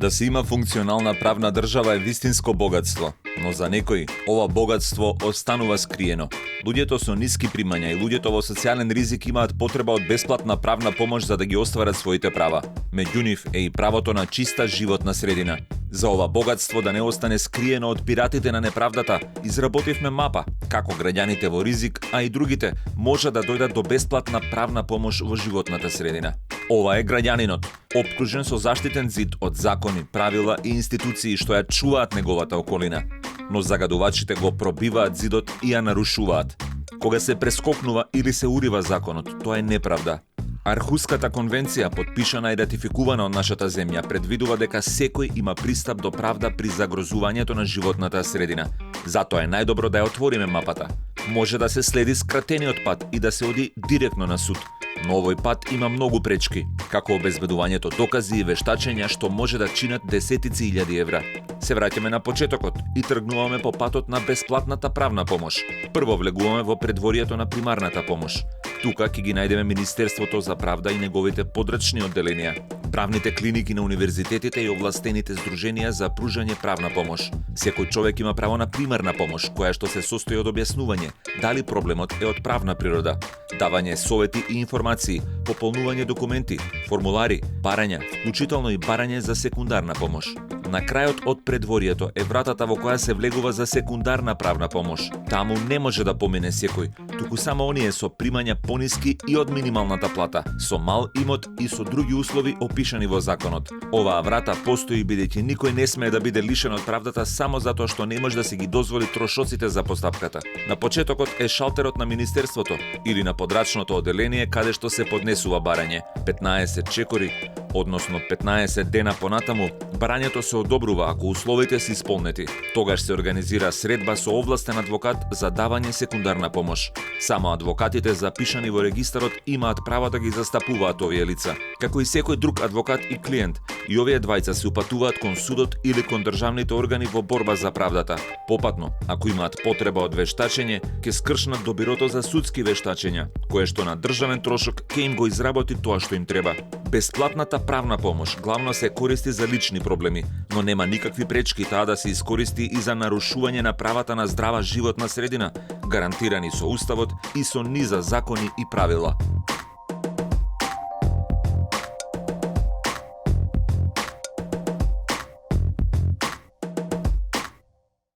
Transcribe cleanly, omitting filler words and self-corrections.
Да се има функционална правна држава е вистинско богатство, но за некои ова богатство останува скриено. Луѓето со ниски примања и луѓето во социјален ризик имаат потреба од бесплатна правна помош за да ги остварат своите права. Меѓу нив е и правото на чиста животна средина. За ова богатство да не остане скриено од пиратите на неправдата, изработивме мапа како граѓаните во ризик, а и другите може да дојдат до бесплатна правна помош во животната средина. Ова е граѓанинот, опкружен со заштитен зид од закони, правила и институции што ја чуваат неговата околина. Но загадувачите го пробиваат зидот и ја нарушуваат. Кога се прескокнува или се урива законот, тоа е неправда. Архуската конвенција, подпишана и ратификувана од нашата земја, предвидува дека секој има пристап до правда при загрозувањето на животната средина. Затоа е најдобро да ја отвориме мапата. Може да се следи скратениот пат и да се оди директно на суд. Но овој пат има многу пречки, како обезбедувањето докази и вештачења што може да чинат десетици илјади евра. Се враќаме на почетокот и тргнуваме по патот на бесплатната правна помош. Прво влегуваме во предворието на примарната помош. Тука ќе ги најдеме Министерството за правда и неговите подрачни одделенија, правните клиники на универзитетите и овластените здруженија за пружање правна помош. Секој човек има право на примарна помош, која што се состои од објаснување дали проблемот е од правна природа, давање совети и информации, пополнување документи, формулари, барања, вклучително и барање за секундарна помош. На крајот од предворието е вратата во која се влегува за секундарна правна помош. Таму не може да помине секој, туку само оние со примања пониски и од минималната плата, со мал имот и со други услови опишани во законот. Оваа врата постои бидејќи никој не смее да биде лишен од правдата само затоа што не може да си ги дозволи трошоците за постапката. На почетокот е шалтерот на Министерството или на подрачното одделение каде што се поднесува барање. 15 чекори, односно 15 дена понатаму, барањето се одобрува ако условите се исполнети. Тогаш се организира средба со овластен адвокат за давање секундарна помош. Само адвокатите запишани во регистарот имаат право да ги застапуваат овие лица. Како и секој друг адвокат и клиент, и овие двајца се упатуваат кон судот или кон државните органи во борба за правдата. Попатно, ако имаат потреба од вештачење, ќе скршнат до бирото за судски вештачења, кое што на државен трошок ќе им го изработи тоа што им треба. Бесплатната правна помош главно се користи за лични проблеми, но нема никакви пречки таа да се искористи и за нарушување на правата на здрава животна средина, гарантирани со Уставот и со низа закони и правила.